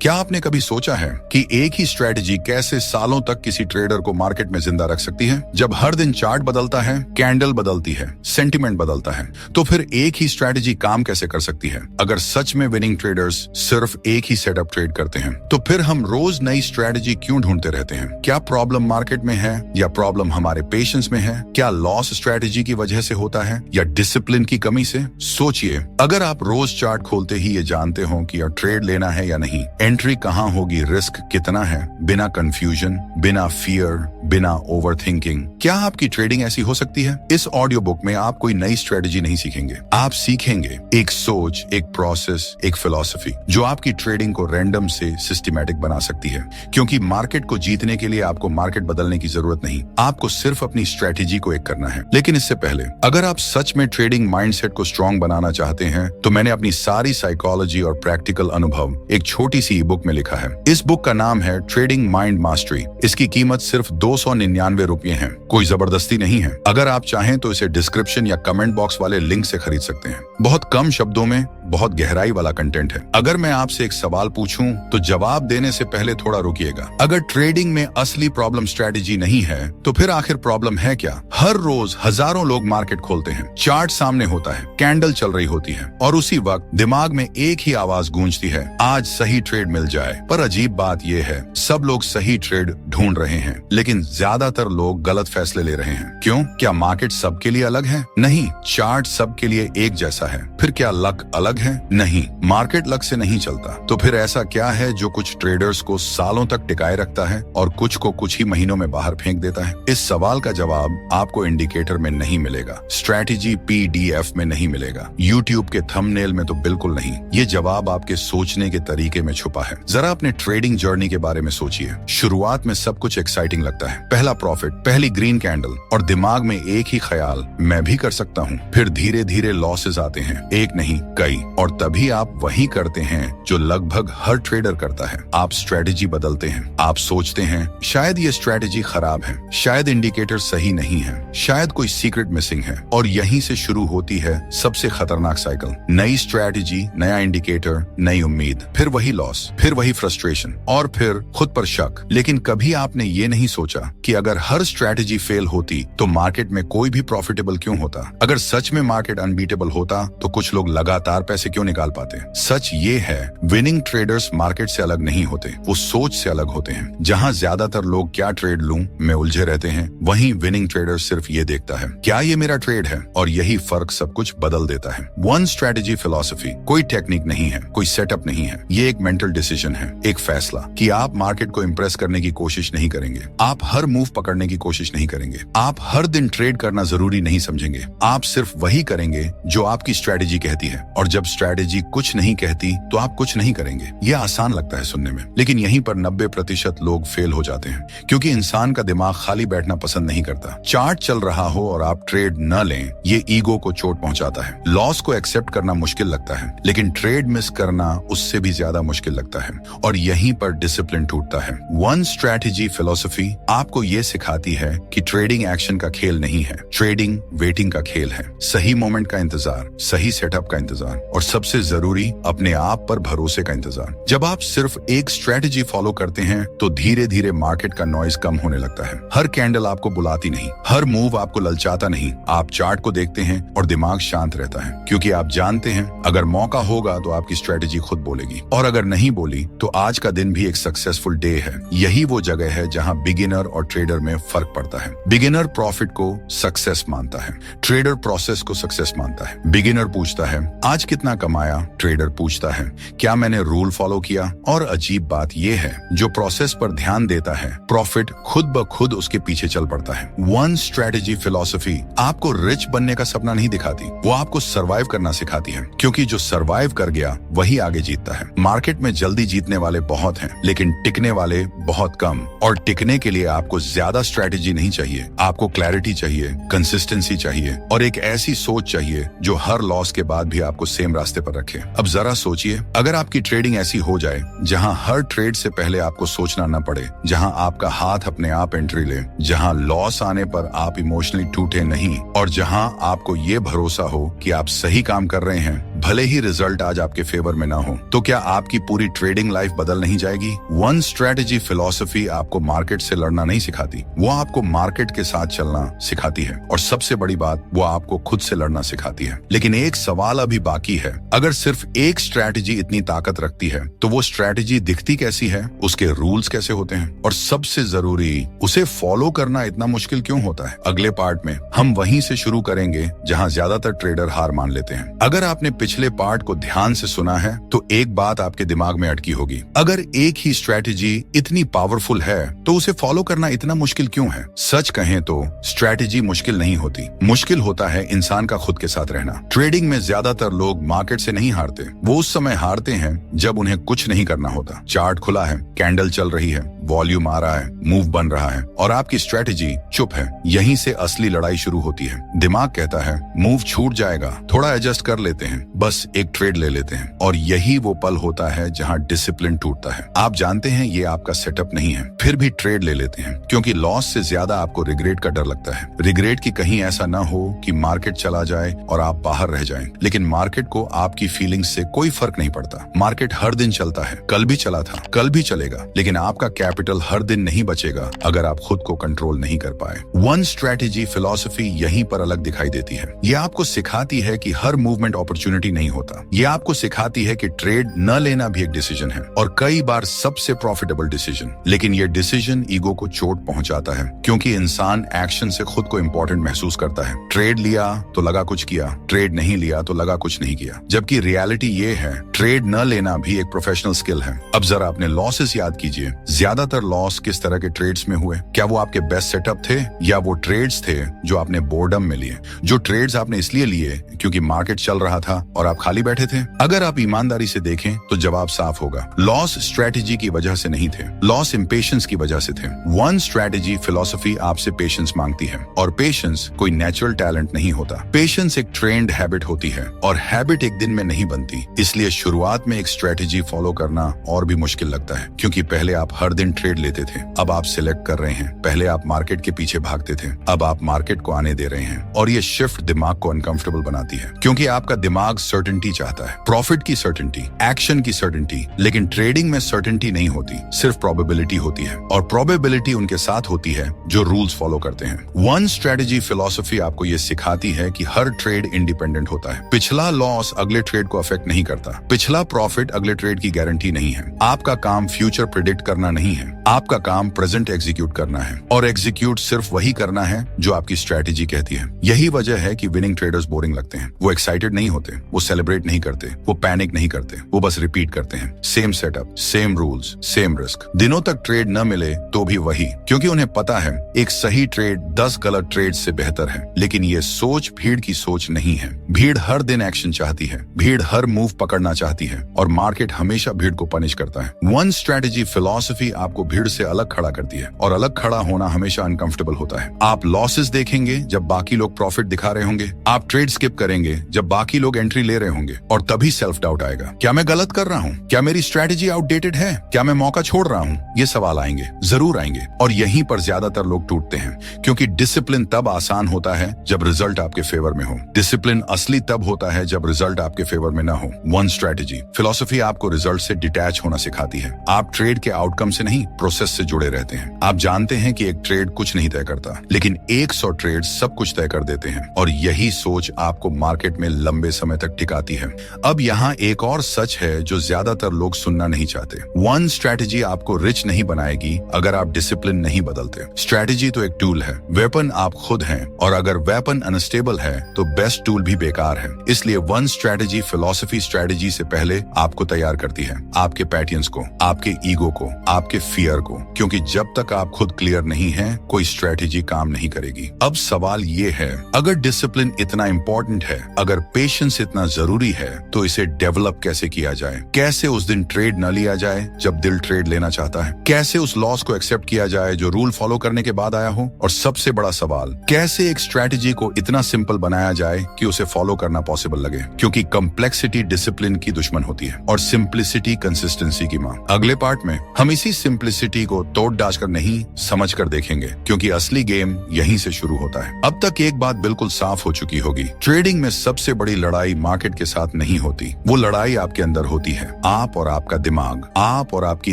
क्या आपने कभी सोचा है कि एक ही स्ट्रेटजी कैसे सालों तक किसी ट्रेडर को मार्केट में जिंदा रख सकती है? जब हर दिन चार्ट बदलता है, कैंडल बदलती है, सेंटिमेंट बदलता है, तो फिर एक ही स्ट्रेटजी काम कैसे कर सकती है? अगर सच में विनिंग ट्रेडर्स सिर्फ एक ही सेटअप ट्रेड करते हैं, तो फिर हम रोज नई स्ट्रेटजी क्यों ढूंढते रहते हैं? क्या प्रॉब्लम मार्केट में है या प्रॉब्लम हमारे पेशेंस में है? क्या लॉस स्ट्रेटजी की वजह से होता है या डिसिप्लिन की कमी से? सोचिए, अगर आप रोज चार्ट खोलते ही ये जानते हो कि ट्रेड लेना है या नहीं, एंट्री कहाँ होगी, रिस्क कितना है, बिना कंफ्यूजन, बिना फियर, बिना ओवरथिंकिंग, क्या आपकी ट्रेडिंग ऐसी हो सकती है? इस ऑडियो बुक में आप कोई नई स्ट्रेटजी नहीं सीखेंगे, आप सीखेंगे एक सोच, एक प्रोसेस, एक फिलॉसफी जो आपकी ट्रेडिंग को रैंडम से सिस्टमैटिक बना सकती है। क्योंकि मार्केट को जीतने के लिए आपको मार्केट बदलने की जरूरत नहीं, आपको सिर्फ अपनी स्ट्रेटजी को एक करना है। लेकिन इससे पहले, अगर आप सच में ट्रेडिंग माइंडसेट को स्ट्रांग बनाना चाहते हैं, तो मैंने अपनी सारी साइकोलॉजी और प्रैक्टिकल अनुभव एक छोटी सी बुक में लिखा है। इस बुक का नाम है ट्रेडिंग माइंड मास्टरी। इसकी कीमत सिर्फ 299 रुपये है। कोई जबरदस्ती नहीं है। अगर आप चाहें तो इसे डिस्क्रिप्शन या कमेंट बॉक्स वाले लिंक से खरीद सकते हैं। बहुत कम शब्दों में बहुत गहराई वाला कंटेंट है। अगर मैं आपसे एक सवाल पूछूं, तो जवाब देने से पहले थोड़ा रुकिएगा। अगर ट्रेडिंग में असली प्रॉब्लम स्ट्रेटजी नहीं है, तो फिर आखिर प्रॉब्लम है क्या? हर रोज हजारों लोग मार्केट खोलते हैं, चार्ट सामने होता है, कैंडल चल रही होती है, और उसी वक्त दिमाग में एक ही आवाज गूंजती है, आज सही ट्रेड मिल जाए। पर अजीब बात यह है, सब लोग सही ट्रेड ढूंढ रहे हैं, लेकिन ज्यादातर लोग गलत फैसले ले रहे हैं। क्यों? क्या मार्केट सबके लिए अलग है? नहीं। चार्ट सबके लिए एक जैसा है। फिर क्या लक अलग है? नहीं। मार्केट लक से नहीं चलता। तो फिर ऐसा क्या है जो कुछ ट्रेडर्स को सालों तक टिकाए रखता है और कुछ को कुछ ही महीनों में बाहर फेंक देता है? इस सवाल का जवाब आपको इंडिकेटर में नहीं मिलेगा, स्ट्रैटेजी PDF में नहीं मिलेगा, यूट्यूब के थंबनेल में तो बिल्कुल नहीं। ये जवाब आपके सोचने के तरीके में छुपा है। जरा अपने ट्रेडिंग जर्नी के बारे में सोचिए। शुरुआत में सब कुछ एक्साइटिंग लगता है, पहला प्रॉफिट, पहली ग्रीन कैंडल, और दिमाग में एक ही ख्याल, मैं भी कर सकता हूँ। फिर धीरे धीरे लॉसेस आते हैं, एक नहीं कई, और तभी आप वही करते हैं जो लगभग हर ट्रेडर करता है। आप स्ट्रेटजी बदलते हैं। आप सोचते हैं शायद ये स्ट्रेटजी खराब है, शायद इंडिकेटर सही नहीं है, शायद कोई सीक्रेट मिसिंग है, और यहीं से शुरू होती है सबसे खतरनाक साइकिल। नई स्ट्रेटजी, नया इंडिकेटर, नई उम्मीद, फिर वही लॉस, फिर वही फ्रस्ट्रेशन, और फिर खुद पर शक। लेकिन कभी आपने ये नहीं सोचा कि अगर हर स्ट्रेटजी फेल होती तो मार्केट में कोई भी प्रॉफिटेबल क्यों होता? अगर सच में मार्केट अनबीटेबल होता तो कुछ लोग लगातार पैसे क्यों निकाल पाते? सच ये है, विनिंग ट्रेडर्स मार्केट से अलग नहीं होते, वो सोच से अलग होते हैं। जहां ज्यादातर लोग क्या ट्रेड लूं में उलझे रहते हैं, वहीं विनिंग ट्रेडर सिर्फ ये देखता है, क्या ये मेरा ट्रेड है? और यही फर्क सब कुछ बदल देता है। वन स्ट्रेटजी फिलॉसफी, कोई टेक्निक नहीं है, कोई सेटअप नहीं है, ये एक मेंटल डिसीजन है, एक फैसला कि आप मार्केट को इंप्रेस करने की कोशिश नहीं करेंगे, आप हर मूव पकड़ने की कोशिश नहीं करेंगे, आप हर दिन ट्रेड करना जरूरी नहीं समझेंगे, आप सिर्फ वही करेंगे जो आपकी स्ट्रेटजी कहती है। और जब स्ट्रेटजी कुछ नहीं कहती तो आप कुछ नहीं करेंगे। यह आसान लगता है सुनने में, लेकिन यहीं पर 90% लोग फेल हो जाते हैं, क्योंकि इंसान का दिमाग खाली बैठना पसंद नहीं करता। चार्ट चल रहा हो और आप ट्रेड न लें, ये ईगो को चोट पहुंचाता है। लॉस को एक्सेप्ट करना मुश्किल लगता है, लेकिन ट्रेड मिस करना उससे भी ज्यादा मुश्किल लगता है, और यहीं पर डिसिप्लिन टूटता है। वन स्ट्रेटजी फिलॉसफी आपको ये सिखाती है कि ट्रेडिंग एक्शन का खेल नहीं है, ट्रेडिंग वेटिंग का खेल है। सही मोमेंट का इंतजार, सही सेटअप का इंतजार, और सबसे जरूरी अपने आप पर भरोसे का इंतजार। जब आप सिर्फ एक स्ट्रेटजी फॉलो करते हैं, तो धीरे धीरे मार्केट का नॉइज कम होने लगता है। हर कैंडल आपको बुलाती नहीं, हर मूव आपको ललचाता नहीं। आप चार्ट को देखते हैं और दिमाग शांत रहता है, क्योंकि आप जानते हैं अगर मौका होगा तो आपकी स्ट्रेटजी खुद बोलेगी, और अगर नहीं बोली तो आज का दिन भी एक सक्सेसफुल डे है। यही वो जगह है जहां बिगिनर और ट्रेडर में फर्क पड़ता है। बिगिनर प्रॉफिट को सक्सेस मानता है, ट्रेडर प्रोसेस को सक्सेस मानता है। बिगिनर पूछता है आज कितना कमाया, ट्रेडर पूछता है क्या मैंने रूल फॉलो किया। और अजीब बात यह है, जो प्रोसेस पर ध्यान देता है, प्रॉफिट खुद ब खुद उसके पीछे चल पड़ता है। वन स्ट्रेटजी फिलॉसफी आपको रिच बनने का सपना नहीं दिखाती, वो आपको सरवाइव करना सिखाती है, क्योंकि जो सरवाइव कर गया वही आगे जीतता है। मार्केट में जल्दी जीतने वाले बहुत हैं, लेकिन टिकने वाले बहुत कम, और टिकने के लिए आपको ज्यादा स्ट्रेटजी नहीं चाहिए, आपको क्लैरिटी चाहिए, कंसिस्टेंसी चाहिए, और एक ऐसी सोच चाहिए जो हर लॉस के बाद भी आपको सेम रास्ते पर रखे। अब जरा सोचिए, अगर आपकी ट्रेडिंग ऐसी हो जाए जहां हर ट्रेड से पहले आपको सोचना न पड़े, जहां आपका हाथ अपने आप एंट्री ले, जहां लॉस आने पर आप इमोशनली टूटे नहीं, और जहां आपको ये भरोसा हो कि आप सही काम कर रहे हैं भले ही रिजल्ट आज आपके फेवर में ना हो, तो क्या आपकी पूरी ट्रेडिंग लाइफ बदल नहीं जाएगी? वन स्ट्रेटेजी फिलॉसफी आपको मार्केट से लड़ना नहीं सिखाती, वो आपको मार्केट के साथ चलना सिखाती है, और सबसे बड़ी बात, वो आपको खुद से लड़ना सिखाती है। लेकिन एक सवाल अभी बाकी है, अगर सिर्फ एक स्ट्रेटेजी इतनी ताकत रखती है, तो वो स्ट्रेटेजी दिखती कैसी है, उसके रूल्स कैसे होते हैं, और सबसे जरूरी, उसे फॉलो करना इतना मुश्किल क्यों होता है? अगले पार्ट में हम वहीं से शुरू करेंगे जहां ज्यादातर ट्रेडर हार मान लेते हैं। अगर आपने पिछले पार्ट को ध्यान से सुना है, तो एक बात आपके दिमाग में अटकी होगी, अगर एक ही स्ट्रेटेजी इतनी पावरफुल है, तो उसे फॉलो करना इतना मुश्किल क्यों है? सच कहें तो स्ट्रेटेजी मुश्किल नहीं होती, मुश्किल होता है इंसान का खुद के साथ रहना। ट्रेडिंग में ज्यादातर लोग मार्केट से नहीं हारते, वो उस समय हारते हैं जब उन्हें कुछ नहीं करना होता। चार्ट खुला है, कैंडल चल रही है, वॉल्यूम आ रहा है, मूव बन रहा है, और आपकी स्ट्रेटेजी चुप है। यहीं से असली लड़ाई शुरू होती है। दिमाग कहता है मूव छूट जाएगा, थोड़ा एडजस्ट कर लेते हैं, बस एक ट्रेड ले लेते हैं, और यही वो पल होता है जहां डिसिप्लिन टूटता है। आप जानते हैं ये आपका सेटअप नहीं है, फिर भी ट्रेड ले लेते हैं, क्योंकि लॉस से ज्यादा आपको रिग्रेट का डर लगता है। रिग्रेट की कहीं ऐसा ना हो कि मार्केट चला जाए और आप बाहर रह जाएं। लेकिन मार्केट को आपकी फीलिंग्स से कोई फर्क नहीं पड़ता। मार्केट हर दिन चलता है, कल भी चला था, कल भी चलेगा, लेकिन आपका कैपिटल हर दिन नहीं बचेगा अगर आप खुद को कंट्रोल नहीं कर पाए। वन स्ट्रेटेजी फिलॉसफी यहीं पर अलग दिखाई देती है। ये आपको सिखाती है कि हर मूवमेंट अपॉर्चुनिटी नहीं होता। ये आपको सिखाती है कि ट्रेड न लेना भी एक डिसीजन है, और कई बार सबसे प्रॉफिटेबल डिसीजन। लेकिन ये डिसीजन ईगो को चोट पहुंचाता है, क्योंकि इंसान एक्शन से खुद को इंपॉर्टेंट महसूस करता है। ट्रेड लिया तो लगा कुछ किया, ट्रेड नहीं लिया तो लगा कुछ नहीं किया। जबकि रियलिटी ये है, ट्रेड न लेना भी एक प्रोफेशनल स्किल है। अब जरा अपने लॉसेस याद कीजिए। ज्यादातर लॉस किस तरह के ट्रेड्स में हुए? क्या वो आपके बेस्ट सेटअप थे, या वो ट्रेड्स थे जो आपने बोर्डम में लिए? जो ट्रेड्स आपने इसलिए लिए क्योंकि मार्केट चल रहा था और आप खाली बैठे थे? अगर आप ईमानदारी से देखें तो जवाब साफ होगा, लॉस स्ट्रेटेजी की वजह से नहीं थे, लॉस इम्पेशंस की वजह से थे। वन स्ट्रेटेजी फिलॉसफी आपसे पेशेंस मांगती है, और पेशेंस कोई नेचुरल टैलेंट नहीं होता। पेशेंस एक ट्रेंड हैबिट होती है, और हैबिट एक दिन में नहीं बनती। इसलिए शुरुआत में एक स्ट्रेटेजी फॉलो करना और भी मुश्किल लगता है, क्योंकि पहले आप हर दिन ट्रेड लेते थे, अब आप सिलेक्ट कर रहे हैं। पहले आप मार्केट के पीछे भागते थे, अब आप मार्केट को आने दे रहे हैं, और ये शिफ्ट दिमाग को अनकंफर्टेबल बनाती है, क्योंकि आपका दिमाग सर्टेनिटी चाहता है, प्रॉफिट की सर्टेनिटी, एक्शन की सर्टेनिटी। लेकिन ट्रेडिंग में सर्टेनिटी नहीं होती, सिर्फ प्रोबेबिलिटी होती है, और प्रोबेबिलिटी उनके साथ होती है जो रूल्स फॉलो करते हैं। वन स्ट्रेटेजी फिलॉसफी आपको ये सिखाती है कि हर ट्रेड इंडिपेंडेंट होता है। पिछला लॉस अगले ट्रेड को अफेक्ट नहीं करता, पिछला प्रॉफिट अगले ट्रेड की गारंटी नहीं है। आपका काम फ्यूचर प्रिडिक्ट करना नहीं है, आपका काम प्रेजेंट एग्जीक्यूट करना है, और एग्जीक्यूट सिर्फ वही करना है जो आपकी स्ट्रेटेजी कहती है। यही वजह है कि विनिंग ट्रेडर्स बोरिंग लगते हैं। वो एक्साइटेड नहीं होते, वो सेलिब्रेट नहीं करते, वो पैनिक नहीं करते, वो बस रिपीट करते हैं, same setup, same rules, same risk. दिनों तक ट्रेड न मिले तो भी वही, क्योंकि उन्हें पता है एक सही ट्रेड 10 गलत ट्रेड से बेहतर है। लेकिन ये सोच भीड़ की सोच नहीं है। भीड़ हर दिन एक्शन चाहती है, भीड़ हर मूव पकड़ना चाहती है, और मार्केट हमेशा भीड़ को पनिश करता है। वन स्ट्रेटेजी फिलॉसफी आपको भीड़ से अलग खड़ा करती है, और अलग खड़ा होना हमेशा अनकंफर्टेबल होता है। आप लॉसेस देखेंगे जब बाकी लोग प्रॉफिट दिखा रहे होंगे, आप ट्रेड स्किप करेंगे जब बाकी लोग एंट्री ले रहे होंगे, और तभी सेल्फ डाउट आएगा, क्या मैं गलत कर रहा हूँ, क्या मेरी स्ट्रेटेजी आउटडेटेड है, क्या मैं मौका छोड़ रहा हूँ? ये सवाल आएंगे, जरूर आएंगे, और यहीं पर ज्यादातर लोग टूटते हैं, क्योंकि डिसिप्लिन तब आसान होता है जब रिजल्ट आपके फेवर में हो। डिसिप्लिन असली तब होता है जब रिजल्ट आपके फेवर में ना हो। वन स्ट्रेटेजी फिलॉसफी आपको रिजल्ट से डिटैच होना सिखाती है। आप ट्रेड के आउटकम से नहीं, प्रोसेस से जुड़े रहते हैं। आप जानते हैं कि एक ट्रेड कुछ नहीं तय करता, लेकिन 100 ट्रेड सब कुछ तय कर देते हैं, और यही सोच आपको मार्केट में लंबे समय तक टिकाती है। अब यहाँ एक और सच है जो ज्यादातर लोग सुनना नहीं चाहते। वन स्ट्रेटेजी आपको रिच नहीं बनाएगी अगर आप डिसिप्लिन नहीं बदलते। स्ट्रेटेजी तो एक टूल है, वेपन आप खुद हैं, और अगर वेपन अनस्टेबल है तो बेस्ट टूल भी बेकार है। इसलिए वन स्ट्रेटेजी फिलॉसफी स्ट्रेटेजी से पहले आपको तैयार करती है, आपके पैटर्न्स को, आपके ईगो को, आपके फियर को, क्योंकि जब तक आप खुद क्लियर नहीं हैं, कोई स्ट्रेटेजी काम नहीं करेगी। अब सवाल ये है, अगर डिसिप्लिन इतना इंपॉर्टेंट है, अगर पेशेंस इतना जरूरी है, तो इसे डेवलप कैसे किया जाए? कैसे उस दिन ट्रेड न लिया जाए जब दिल ट्रेड लेना चाहता है? कैसे उस लॉस को एक्सेप्ट किया जाए जो रूल फॉलो करने के बाद आया हो? और सबसे बड़ा सवाल, कैसे एक स्ट्रेटेजी को इतना सिंपल बनाया जाए कि उसे फॉलो करना पॉसिबल लगे? क्योंकि कम्प्लेक्सिटी डिसिप्लिन की दुश्मन होती है, और सिंप्लिसिटी कंसिस्टेंसी की मां। अगले पार्ट में हम इसी सिंप्लिसिटी को तोड़ डाच कर नहीं, समझ कर देखेंगे, क्योंकि असली गेम यहीं से शुरू होता है। अब तक एक बात बिल्कुल साफ हो चुकी होगी, ट्रेडिंग में सबसे बड़ी लड़ाई मार्केट के साथ नहीं होती, वो लड़ाई आपके अंदर होती है। आप और आपका दिमाग, आप और आपकी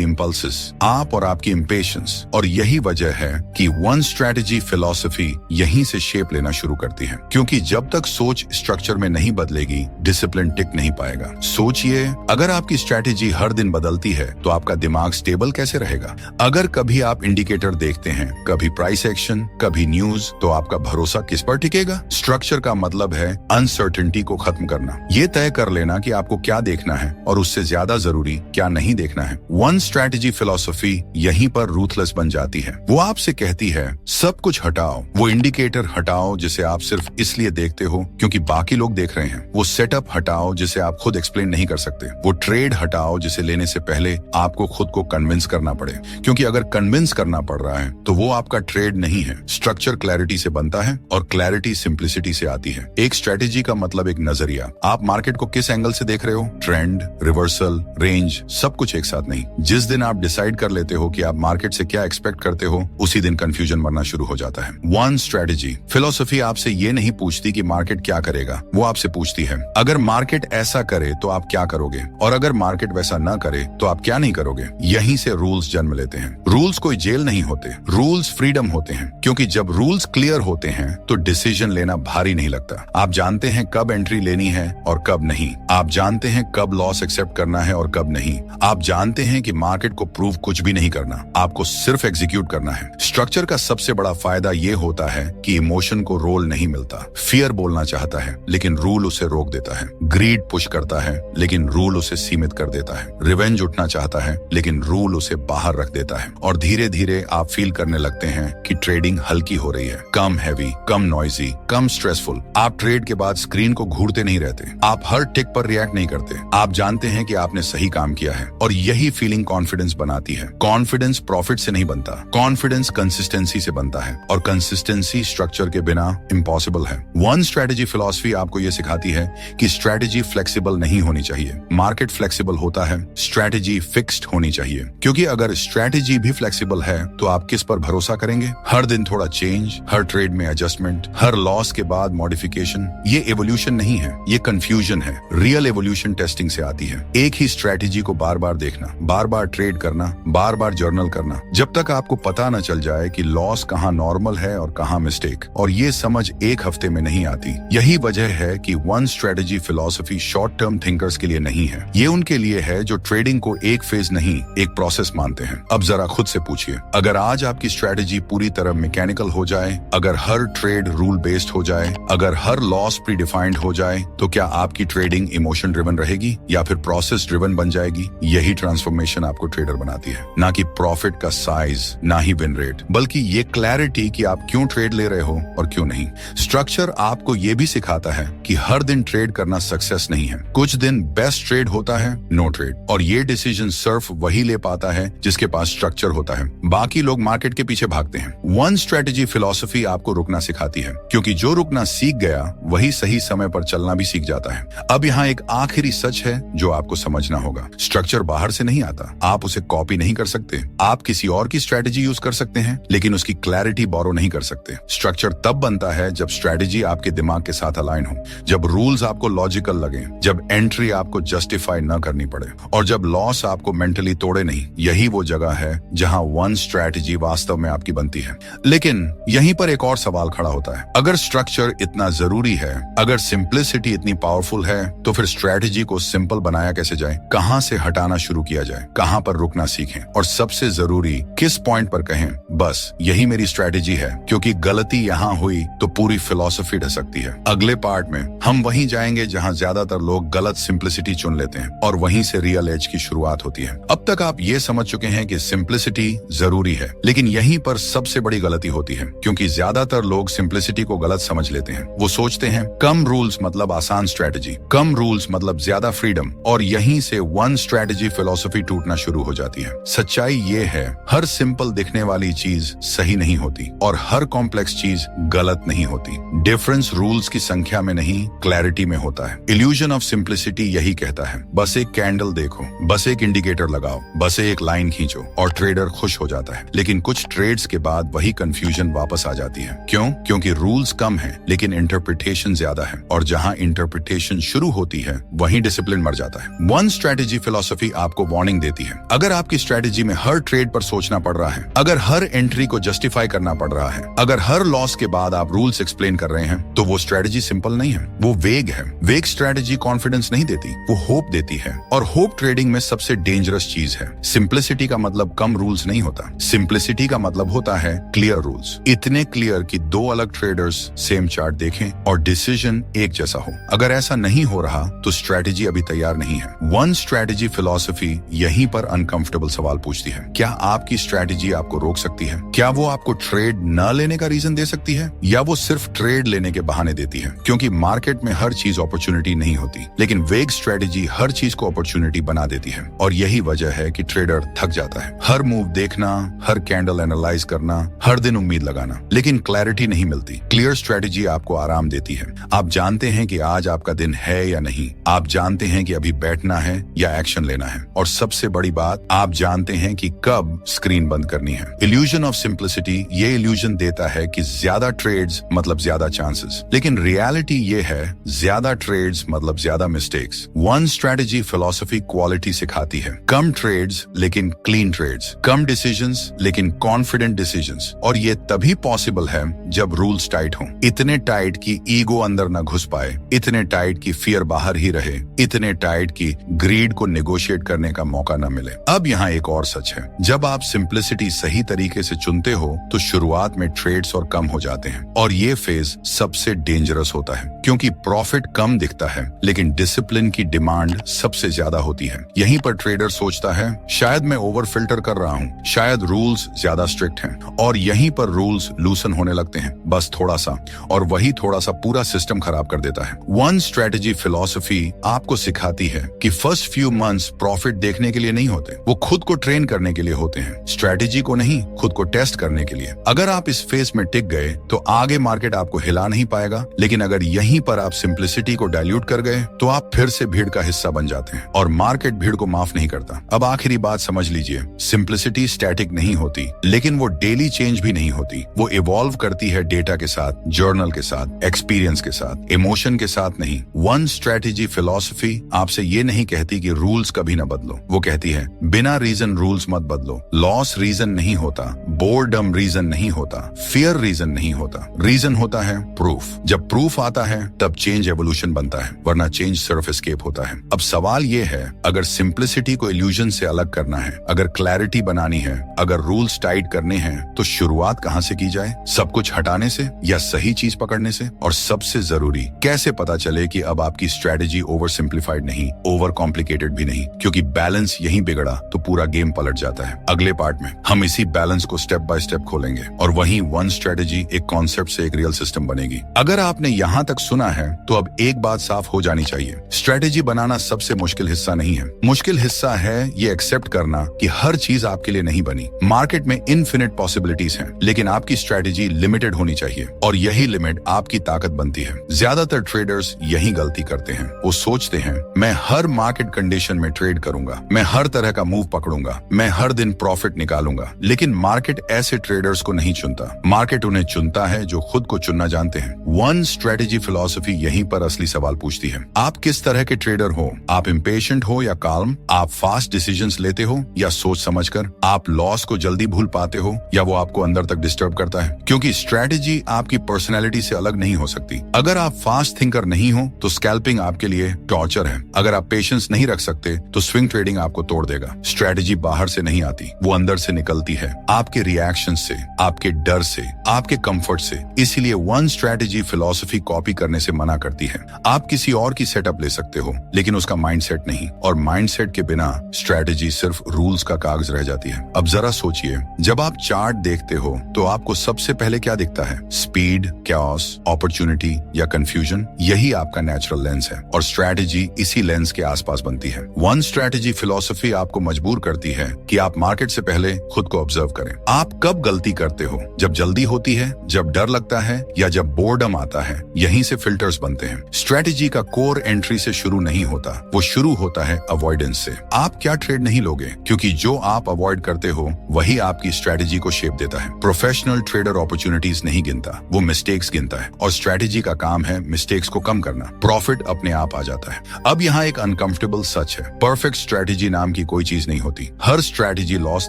इम्पल्सेस, आप और आपकी इम्पेशंस। और यही वजह है कि वन स्ट्रेटेजी फिलॉसफी यहीं से शेप लेना शुरू करती है, क्योंकि जब तक सोच स्ट्रक्चर में नहीं बदलेगी, डिसिप्लिन टिक नहीं पाएगा। सोचिए, अगर आपकी स्ट्रेटेजी हर दिन बदलती है तो आपका दिमाग स्टेबल कैसे रहेगा? अगर कभी आप इंडिकेटर देखते हैं, कभी प्राइस एक्शन, कभी न्यूज, तो आपका भरोसा किस पर टिकेगा? स्ट्रक्चर का मतलब है अनसर्टेनिटी को खत्म करना, ये तय कर लेना कि आपको क्या देखना है और उससे ज्यादा जरूरी क्या नहीं देखना है। वन स्ट्रेटेजी फिलॉसफी यहीं पर रूथलेस बन जाती है। वो आपसे कहती है सब कुछ हटाओ, वो इंडिकेटर हटाओ जिसे आप सिर्फ इसलिए देखते हो क्योंकि बाकी लोग देख रहे हैं, वो सेटअप हटाओ जिसे आप खुद एक्सप्लेन नहीं कर सकते, वो ट्रेड हटाओ जिसे लेने से पहले आपको खुद को कन्विंस करना पड़े, क्योंकि अगर कन्विंस करना पड़ रहा है तो वो आपका ट्रेड नहीं है। स्ट्रक्चर क्लैरिटी से बनता है और क्लैरिटी सिंप्लिसिटी से आती है। एक स्ट्रेटेजी का मतलब एक नजरिया, आप मार्केट को किस एंगल से देख रहे हो, ट्रेंड, रिवर्सल, रेंज, सब कुछ एक साथ नहीं। जिस दिन आप डिसाइड कर लेते हो कि आप मार्केट से क्या एक्सपेक्ट करते हो, उसी दिन कंफ्यूजन मरना शुरू हो जाता है। वन स्ट्रेटेजी फिलॉसफी आपसे ये नहीं पूछती कि मार्केट क्या करेगा, वो आपसे पूछती है अगर मार्केट ऐसा करे तो आप क्या करोगे, और अगर मार्केट वैसा ना करे तो आप क्या नहीं करोगे। यहीं से रूल्स जन्म लेते हैं। रूल्स कोई जेल नहीं होते, रूल्स फ्रीडम होते हैं, क्योंकि जब रूल्स क्लियर होते हैं तो डिसीजन लेना भारी नहीं लगता। आप जानते हैं कब एंट्री लेनी है और कब नहीं, आप जानते हैं कब लॉस एक्सेप्ट करना है और कब नहीं, आप जानते हैं कि मार्केट को प्रूव कुछ भी नहीं करना, आपको सिर्फ एग्जीक्यूट करना है। स्ट्रक्चर का सबसे बड़ा फायदा ये होता है कि इमोशन को रोल नहीं मिलता। फियर बोलना चाहता है लेकिन रूल उसे रोक देता है, ग्रीड पुश करता है लेकिन रूल उसे सीमित कर देता है, रिवेंज उठना चाहता है लेकिन रूल उसे बाहर रख देता है। और धीरे धीरे आप फील करने लगते हैं कि ट्रेडिंग हल्की हो रही है, कम हैवी, कम नॉइजी, कम स्ट्रेसफुल। आप ट्रेड के बाद स्क्रीन को घूरते नहीं रहते, आप हर टिक पर रिएक्ट नहीं करते, आप जानते हैं कि आपने सही काम किया है। और यही फीलिंग कॉन्फिडेंस बनाती है। कॉन्फिडेंस प्रॉफिट से नहीं बनता, कॉन्फिडेंस कंसिस्टेंसी से बनता है, और कंसिस्टेंसी स्ट्रक्चर के बिना इम्पॉसिबल है। वन स्ट्रेटेजी फिलॉसफी आपको यह सिखाती है कि स्ट्रेटेजी फ्लेक्सिबल नहीं होनी चाहिए। मार्केट फ्लेक्सिबल होता है, स्ट्रेटेजी फिक्स्ड होनी चाहिए, क्योंकि अगर स्ट्रेटेजी भी फ्लेक्सिबल है तो आप किस पर भरोसा करेंगे? हर दिन थोड़ा चेंज, हर ट्रेड में एडजस्टमेंट, हर लॉस के बाद मॉडिफिकेशन, ये एवोल्यूशन नहीं है, ये कंफ्यूजन है। रियल एवोल्यूशन टेस्टिंग से आती है। एक ही स्ट्रेटेजी को बार बार देखना, बार बार ट्रेड करना, बार बार जर्नल करना, जब तक आपको पता न चल जाए कि लॉस कहाँ नॉर्मल है और कहाँ मिस्टेक। और ये समझ एक हफ्ते में नहीं आती। यही वजह है कि one strategy philosophy short term thinkers के लिए नहीं है, ये उनके लिए है जो ट्रेडिंग को एक फेज नहीं, एक प्रोसेस मानते हैं। अब जरा खुद से पूछिए, अगर आज आपकी स्ट्रेटेजी पूरी तरह मैकेनिकल हो जाए, अगर हर ट्रेड रूल बेस्ड हो जाए, अगर हर लॉस प्री डिफाइंड हो जाए, तो क्या आपकी ट्रेडिंग इमोशन ड्रिवन रहेगी या फिर प्रोसेस ड्रिवन बन जाएगी? यही ट्रांसफॉर्मेशन आपको ट्रेडर बनाती है, ना कि प्रॉफिट का साइज, ना ही विन रेट, बल्कि ये क्लैरिटी कि आप क्यों ट्रेड ले रहे हो और क्यों नहीं। स्ट्रक्चर आपको ये भी सिखाता है कि हर दिन ट्रेड करना सक्सेस नहीं है। कुछ दिन बेस्ट ट्रेड होता है, नो ट्रेड, और ये डिसीजन सिर्फ वही ले पाता है जिसके पास स्ट्रक्चर होता है। बाकी लोग मार्केट के पीछे भागते हैं। वन स्ट्रेटेजी फिलॉसफी आपको रुकना सिखाती है, क्योंकि जो रुकना सीख गया वही सही समय पर चलना भी सीख जाता है। अब यहाँ एक आखिरी सच है जो आपको समझना होगा। स्ट्रक्चर बाहर से नहीं आता, आप उसे कॉपी नहीं कर सकते। आप किसी और की स्ट्रेटेजी यूज कर सकते हैं, लेकिन उसकी क्लैरिटी बोरो नहीं कर सकते। स्ट्रक्चर तब बनता है जब स्ट्रेटेजी आपके दिमाग के साथ अलाइन हो, जब रूल्स आपको लॉजिकल लगे, जब एंट्री आपको जस्टिफाई न करनी पड़े, और जब लॉस आपको मेंटली तोड़े नहीं। यही वो जगह है जहां वन स्ट्रेटेजी वास्तव में आपकी बनती है। लेकिन यहीं पर एक और सवाल खड़ा होता है, अगर स्ट्रक्चर इतना जरूरी है, अगर सिंप्लिसिटी इतनी पावरफुल है, तो फिर स्ट्रेटेजी को सिंपल बनाया कैसे जाए? कहां से हटाना शुरू किया जाए? कहां पर रुकना सीखें? और सबसे जरूरी, किस पॉइंट पर कहें बस यही मेरी स्ट्रेटेजी है, क्योंकि गलती यहां हुई तो पूरी फिलॉसफी ढह सकती है। अगले पार्ट में हम वहीं जाएंगे जहां ज्यादातर लोग गलत सिंप्लिसिटी चुन लेते हैं, और वहीं से रियल एज की शुरुआत होती है। अब तक आप ये समझ चुके हैं कि सिंप्लिसिटी जरूरी है, लेकिन यहीं पर सबसे बड़ी गलती होती है, क्योंकि ज्यादातर लोग सिंप्लिसिटी को गलत समझ लेते हैं। वो सोचते हैं कम रूल्स मतलब आसान स्ट्रेटेजी, कम रूल्स मतलब ज्यादा फ्रीडम, और यहीं से वन स्ट्रेटेजी फिलॉसफी टूटना शुरू हो जाती है। सच्चाई ये है, हर सिंपल दिखने वाली चीज सही नहीं होती, और हर कॉम्प्लेक्स चीज गलत नहीं होती। डिफरेंस रूल्स की संख्या में नहीं, क्लैरिटी में होता है। इल्यूजन ऑफ सिंप्लिसिटी यही कहता है, बस एक कैंडल देखो, बस एक इंडिकेटर लगाओ, बस एक लाइन खींचो और ट्रेडर खुश हो जाता है। लेकिन कुछ ट्रेड्स के बाद वही कंफ्यूजन वापस आ जाती है। क्यों? क्योंकि रूल्स कम हैं लेकिन इंटरप्रिटेशन ज्यादा है, और जहां इंटरप्रिटेशन शुरू होती है वहीं डिसिप्लिन मर जाता है। वन स्ट्रेटेजी फिलॉसफी आपको वार्निंग देती है। अगर आपकी स्ट्रेटेजी में हर ट्रेड पर सोचना पड़ रहा है, अगर हर एंट्री को जस्टिफाई करना पड़ रहा है, अगर हर लॉस के बाद आप रूल्स एक्सप्लेन कर रहे हैं, तो वो स्ट्रेटेजी सिंपल नहीं है, वो वेग है। वेग स्ट्रेटेजी कॉन्फिडेंस नहीं देती, वो होप देती है, और होप ट्रेडिंग में सबसे डेंजरस चीज है। सिंप्लिसिटी का मतलब कम रूल्स नहीं होता, सिंप्लिसिटी का मतलब होता है क्लियर रूल्स, इतने क्लियर कि दो अलग ट्रेडर्स सेम चार्ट देखें और डिसीजन एक जैसा हो। अगर ऐसा नहीं हो रहा तो स्ट्रेटेजी अभी तैयार नहीं है। वन स्ट्रेटेजी फिलॉसफी यहीं पर अनकंफर्टेबल सवाल पूछती है, क्या आपकी स्ट्रेटेजी आपको रोक सकती है? क्या वो आपको ट्रेड न लेने का रीजन दे सकती है, या वो सिर्फ ट्रेड लेने के बहाने देती है? क्योंकि मार्केट में हर चीज अपॉर्चुनिटी नहीं होती, लेकिन वेग स्ट्रेटेजी हर चीज को अपॉर्चुनिटी बना देती है, और यही वजह है कि ट्रेडर थक जाता है। हर मूव देखना, हर कैंडल एनालाइज करना, हर दिन उम्मीद लगाना, लेकिन क्लैरिटी नहीं मिलती। क्लियर स्ट्रेटेजी आपको आराम देती है। आप जानते हैं कि आज आपका दिन है या नहीं, आप जानते हैं कि अभी बैठना है या एक्शन लेना है, और सबसे बड़ी बात, आप जानते हैं कि कब स्क्रीन बंद करनी है। इल्यूजन ऑफ सिंप्लिसिटी ये इल्यूजन देता है कि ज्यादा ट्रेड्स मतलब ज्यादा चांसेस, लेकिन रियलिटी ये है ज्यादा ट्रेड्स मतलब ज्यादा mistakes. One strategy philosophy quality सिखाती है, कम ट्रेड्स लेकिन क्लीन ट्रेड्स, कम डिसीजंस लेकिन कॉन्फिडेंट डिसीजंस, और ये तभी पॉसिबल है जब रूल्स टाइट हों, इतने टाइट कि ईगो अंदर न घुस पाए, इतने टाइट कि फियर बाहर ही रहे, इतने टाइट कि ग्रीड को नेगोशिएट करने का मौका न मिले। अब यहाँ एक और सच है, जब आप सिंप्लिसिटी सही तरीके से चुनते हो तो शुरुआत में ट्रेड्स और कम हो जाते हैं, और ये फेज सबसे डेंजरस होता है, क्योंकि प्रॉफिट कम दिखता है लेकिन डिसिप्लिन की डिमांड सबसे ज्यादा होती है। यहीं पर ट्रेडर सोचता है शायद मैं ओवर फिल्टर कर रहा हूँ, शायद रूल्स ज्यादा स्ट्रिक्ट हैं, और यहीं पर रूल्स लूसन होने लगते हैं, बस थोड़ा सा, और वही थोड़ा सा पूरा सिस्टम खराब कर देता है। वन स्ट्रेटेजी फिलॉसफी आपको सिखाती है कि फर्स्ट फ्यू मंथ्स प्रॉफिट देखने के लिए नहीं होते, वो खुद को ट्रेन करने के लिए होते हैं, स्ट्रेटेजी को नहीं, खुद को टेस्ट करने के लिए। अगर आप इस फेज में टिक गए तो आगे मार्केट आपको हिला नहीं पाएगा, लेकिन अगर यहीं पर आप सिंप्लिसिटी को डाइल्यूट कर गए तो आप फिर से भीड़ का हिस्सा बन जाते हैं, और मार्केट भीड़ को माफ नहीं करता। अब आखिरी बात समझ लीजिए, सिंप्लिसिटी स्टैटिक नहीं होती, लेकिन वो डेली चेंज भी नहीं होती, वो इवॉल्व करती है डेटा के साथ, जर्नल के साथ, एक्सपीरियंस के साथ, इमोशन के साथ नहीं। वन स्ट्रेटेजी फिलॉसफी आपसे ये नहीं कहती कि रूल्स कभी ना बदलो, वो कहती है बिना रीजन रूल्स मत बदलो। लॉस रीजन नहीं होता, बोर्डम रीजन नहीं होता, फियर रीजन नहीं होता, रीजन होता है प्रूफ। जब प्रूफ आता है तब चेंज एवोल्यूशन बनता है, वरना चेंज सिर्फ एस्केप होता है। अब सवाल ये है, अगर सिंप्लिसिटी को इल्यूजन से अलग करना है, अगर क्लैरिटी बनानी है, अगर रूल्स टाइट करने हैं, तो शुरुआत कहां से की जाए? सब कुछ हटाने से या सही चीज पकड़ने से? और सबसे जरूरी, कैसे पता चले कि अब आपकी स्ट्रेटेजी ओवर सिंप्लीफाइड नहीं, ओवर कॉम्प्लिकेटेड भी नहीं? क्योंकि बैलेंस यहीं बिगड़ा तो पूरा गेम पलट जाता है। अगले पार्ट में हम इसी बैलेंस को स्टेप बाय स्टेप खोलेंगे, और वहीं वन स्ट्रेटेजी एक कॉन्सेप्ट से एक रियल सिस्टम बनेगी। अगर आपने यहाँ तक सुना है तो अब एक बात साफ हो जानी चाहिए, स्ट्रेटेजी बनाना सबसे मुश्किल हिस्सा नहीं है। मुश्किल हिस्सा है ये एक्सेप्ट करना कि हर चीज आपके लिए नहीं बनी। मार्केट में इनफिनिट पॉसिबिलिटीज हैं, लेकिन आपकी स्ट्रेटेजी लिमिटेड होनी चाहिए, और यही लिमिट आपकी ताकत बनती है। ज्यादातर ट्रेडर्स यही गलती करते हैं, वो सोचते हैं मैं हर मार्केट कंडीशन में ट्रेड करूंगा, मैं हर तरह का मूव पकड़ूंगा, मैं हर दिन प्रॉफिट निकालूंगा। लेकिन मार्केट ऐसे ट्रेडर्स को नहीं चुनता, मार्केट उन्हें चुनता है जो खुद को चुनना जानते हैं। वन स्ट्रेटेजी फिलॉसफी यहीं पर असली सवाल पूछती है, आप किस तरह के ट्रेडर हो? आप इम्पेशेंट हो या काल्म? आप फास्ट डिसीजंस लेते हो या सोच समझकर? आप लॉस को जल्दी भूल पाते हो या वो आपको अंदर तक डिस्टर्ब करता है? क्योंकि स्ट्रेटेजी आपकी पर्सनैलिटी से अलग नहीं हो सकती। अगर आप फास्ट थिंकर नहीं हो तो स्कैल्पिंग आपके लिए टॉर्चर है। अगर आप पेशेंस नहीं रख सकते तो स्विंग ट्रेडिंग आपको तोड़ देगा। स्ट्रेटेजी बाहर से नहीं आती, वो अंदर से निकलती है, आपके रिएक्शन से, आपके डर से, आपके कंफर्ट से। इसीलिए वन स्ट्रेटेजी फिलॉसफी कॉपी करने से मना करती है। आप किसी और की सेटअप ले सकते हो, लेकिन उसका माइंडसेट नहीं, और माइंडसेट के बिना स्ट्रेटेजी सिर्फ रूल्स का कागज रह जाती है। अब जरा सोचिए, जब आप चार्ट देखते हो तो आपको सबसे पहले क्या दिखता है? स्पीड, कैओस, अपॉर्चुनिटी या कंफ्यूजन? यही आपका नेचुरल लेंस है, और स्ट्रेटेजी इसी लेंस के आसपास बनती है। वन स्ट्रेटेजी फिलॉसफी आपको मजबूर करती है कि आप मार्केट से पहले खुद को ऑब्जर्व करें। आप कब गलती करते हो? जब जल्दी होती है, जब डर लगता है, या जब बोर्डम आता है? यहीं से फिल्टर्स बनते हैं। स्ट्रेटेजी का कोर एंट्री से शुरू नहीं होता, वो शुरू होता है अवॉइडेंस से। आप क्या ट्रेड नहीं लोगे क्योंकि क्योंकि जो आप अवॉइड करते हो वही आपकी स्ट्रैटेजी को शेप देता है। प्रोफेशनल ट्रेडर अपॉर्चुनिटीज नहीं गिनता, वो मिस्टेक्स गिनता है, और स्ट्रैटेजी का काम है मिस्टेक्स को कम करना। प्रॉफिट अपने आप आ जाता है। अब यहाँ एक अनकंफर्टेबल सच है, परफेक्ट स्ट्रैटेजी नाम की कोई चीज नहीं होती। हर स्ट्रैटेजी लॉस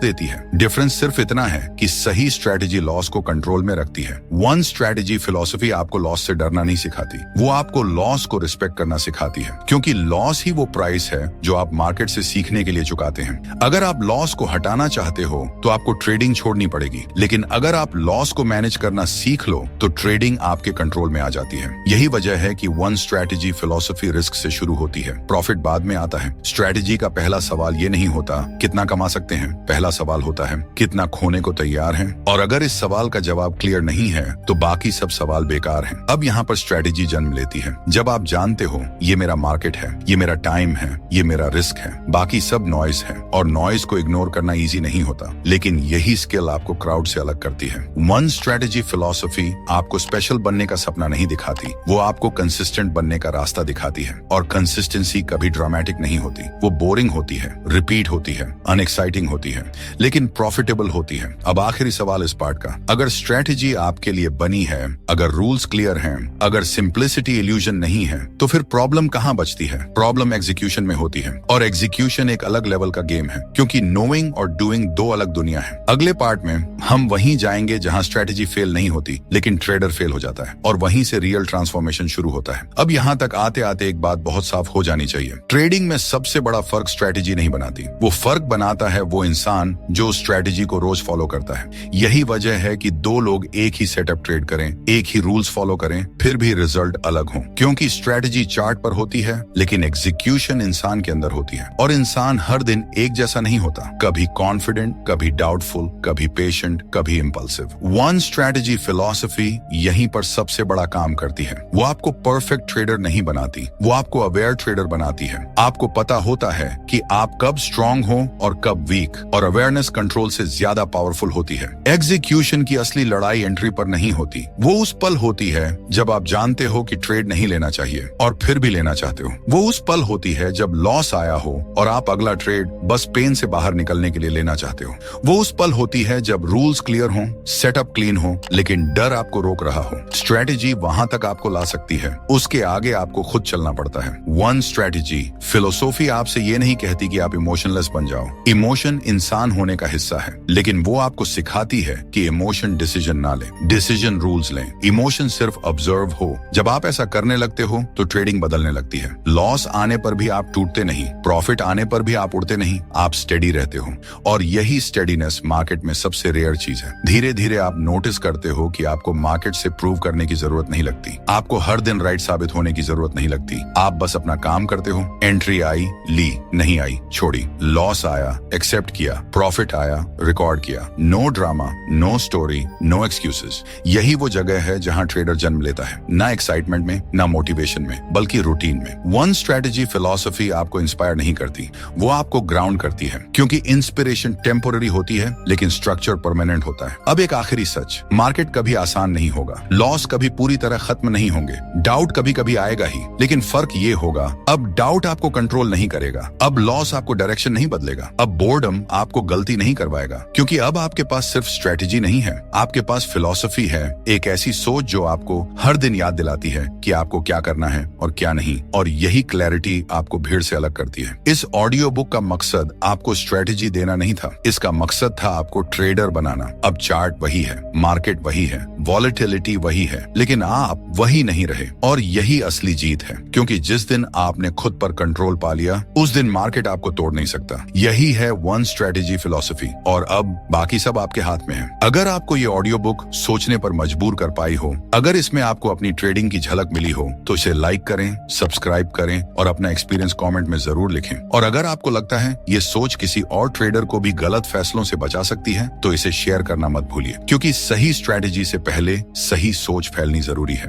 देती है। डिफरेंस सिर्फ इतना है कि सही स्ट्रैटेजी लॉस को कंट्रोल में रखती है। वन स्ट्रैटेजी फिलॉसफी आपको लॉस से डरना नहीं सिखाती, वो आपको लॉस को रिस्पेक्ट करना सिखाती है, क्योंकि लॉस ही वो प्राइस है जो आप मार्केट से सीखने के लिए चुकाते हैं। अगर आप लॉस को हटाना चाहते हो तो आपको ट्रेडिंग छोड़नी पड़ेगी, लेकिन अगर आप लॉस को मैनेज करना सीख लो तो ट्रेडिंग आपके कंट्रोल में आ जाती है। यही वजह है कि वन स्ट्रैटेजी फिलॉसफी रिस्क से शुरू होती है, प्रॉफिट बाद में आता है। स्ट्रैटेजी का पहला सवाल ये नहीं होता कितना कमा सकते हैं, पहला सवाल होता है कितना खोने को तैयार हैं, और अगर इस सवाल का जवाब क्लियर नहीं है तो बाकी सब सवाल बेकार हैं। अब यहाँ पर स्ट्रैटेजी जन्म लेती है जब आप जानते हो ये मेरा मार्केट है, ये मेरा टाइम है, ये मेरा रिस्क है, बाकी सब नॉइज है, और नॉइज को इग्नोर करना इजी नहीं होता, लेकिन यही स्किल आपको क्राउड से अलग करती है। वन स्ट्रैटेजी फिलॉसफी आपको स्पेशल बनने का सपना नहीं दिखाती, वो आपको कंसिस्टेंट बनने का रास्ता दिखाती है। और कंसिस्टेंसी कभी ड्रामेटिक नहीं होती, वो बोरिंग होती है, रिपीट होती है, अनएक्साइटिंग होती है, लेकिन प्रॉफिटेबल होती है। अब आखिरी सवाल इस पार्ट का, अगर स्ट्रैटेजी आपके लिए बनी है, अगर रूल्स क्लियर हैं, अगर सिंप्लिसिटी इल्यूजन नहीं है, तो फिर प्रॉब्लम कहाँ बचती है? प्रॉब्लम एग्जीक्यूशन में होती है, और एग्जीक्यूशन एक अलग लेवल का गेम है, क्योंकि नोइंग और डूइंग दो अलग दुनिया है। अगले पार्ट में हम वहीं जाएंगे जहां स्ट्रैटेजी फेल नहीं होती, लेकिन ट्रेडर फेल हो जाता है, और वहीं से रियल ट्रांसफॉर्मेशन शुरू होता है। अब यहाँ तक आते आते एक बात बहुत साफ हो जानी चाहिए, ट्रेडिंग में सबसे बड़ा फर्क स्ट्रैटेजी नहीं बनाती, वो फर्क बनाता है वो इंसान जो स्ट्रैटेजी को रोज फॉलो करता है। यही वजह है कि दो लोग एक ही सेटअप ट्रेड करें, एक ही रूल्स फॉलो करें, फिर भी रिजल्ट अलग हो, क्योंकि स्ट्रैटेजी चार्ट पर होती है लेकिन एग्जीक्यूशन इंसान के अंदर होती है, और इंसान हर दिन एक जैसा नहीं होता, कभी कॉन्फिडेंट, कभी डाउटफुल, कभी पेशेंट, कभी इंपल्सिव। वन स्ट्रैटेजी फिलॉसफी यहीं पर सबसे बड़ा काम करती है, वो आपको परफेक्ट ट्रेडर नहीं बनाती, वो आपको अवेयर ट्रेडर बनाती है। आपको पता होता है कि आप कब स्ट्रांग हो और कब वीक, और अवेयरनेस कंट्रोल से ज्यादा पावरफुल होती है। एग्जीक्यूशन की असली लड़ाई एंट्री पर नहीं होती, वो उस पल होती है जब आप जानते हो कि ट्रेड नहीं लेना चाहिए और फिर भी लेना चाहते हो। वो उस पल होती है जब लॉस आया हो और आप अगला ट्रेड बस पेन से बाहर निकलने के लिए लेना चाहते हो। वो उस पल होती है जब रूल्स क्लियर हो, सेटअप क्लीन हो, लेकिन डर आपको रोक रहा हो। स्ट्रैटेजी वहां तक आपको ला सकती है, उसके आगे आपको खुद चलना पड़ता है। वन स्ट्रैटेजी फिलोसॉफी आपसे ये नहीं कहती कि आप इमोशनलेस बन जाओ, इमोशन इंसान होने का हिस्सा है, लेकिन वो आपको सिखाती है कि इमोशन डिसीजन ना ले, डिसीजन रूल्स लें। इमोशन सिर्फ ऑब्जर्व हो, जब आप ऐसा करने लगते हो तो ट्रेडिंग बदलने लगती है। लॉस आने पर भी आप टूटते नहीं, प्रॉफिट आने पर भी आप उड़ते नहीं, आप स्टेडी रहते हो, और यही स्टेडीनेस मार्केट में सबसे रेयर चीज है। धीरे धीरे आप नोटिस करते हो कि आपको मार्केट से प्रूव करने की जरूरत नहीं लगती, आपको हर दिन राइट साबित होने की जरूरत नहीं लगती, आप बस अपना काम करते हो। एंट्री आई, ली, नहीं आई, छोड़ी, लॉस आया, एक्सेप्ट किया, प्रॉफिट आया, रिकॉर्ड किया। No drama, no story, no excuses. यही वो जगह है जहां ट्रेडर जन्म लेता है, ना एक्साइटमेंट में, ना मोटिवेशन में, बल्कि रूटीन में। वन स्ट्रैटेजी फिलॉसफी आपको इंस्पायर नहीं करती, वो आपको ग्राउंड करती है, क्योंकि इंस्पिरेशन टेम्पोररी होती है लेकिन स्ट्रक्चर परमानेंट होता है। अब एक आखिरी सच, मार्केट कभी आसान नहीं होगा, लॉस कभी पूरी तरह खत्म नहीं होंगे, डाउट कभी कभी आएगा ही, लेकिन फर्क ये होगा, अब डाउट आपको कंट्रोल नहीं करेगा, अब लॉस आपको डायरेक्शन नहीं बदलेगा, अब बोर्डम आपको गलती नहीं करवाएगा, क्योंकि अब आपके पास सिर्फ स्ट्रैटेजी नहीं है, आपके पास फिलॉसफी है, एक ऐसी सोच जो आपको हर दिन याद दिलाती है कि आपको क्या करना है और क्या नहीं, और यही क्लैरिटी आपको भीड़ से अलग करती है। इस ऑडियो बुक का मकसद आपको स्ट्रैटेजी देना नहीं था, इसका मकसद था आपको ट्रेडर बनाना। अब चार्ट वही है, मार्केट वही है, वॉलेटिलिटी वही है, लेकिन आप वही नहीं रहे, और यही असली जीत है, क्योंकि जिस दिन आपने खुद पर कंट्रोल पा लिया उस दिन मार्केट आपको तोड़ नहीं सकता। यही है वन स्ट्रैटेजी फिलॉसफी, और अब बाकी सब आपके हाथ में है। अगर आपको ये ऑडियो बुक सोचने पर मजबूर कर पाई हो, अगर इसमें आपको अपनी ट्रेडिंग की झलक मिली हो, तो इसे लाइक करें, सब्सक्राइब करें और अपना एक्सपीरियंस कमेंट में जरूर लिखें। और अगर आपको लगता है ये सोच किसी और ट्रेडर को भी गलत फैसलों से बचा सकती है, तो इसे शेयर करना मत भूलिए, क्योंकि सही स्ट्रैटेजी से पहले सही सोच फैलनी जरूरी है।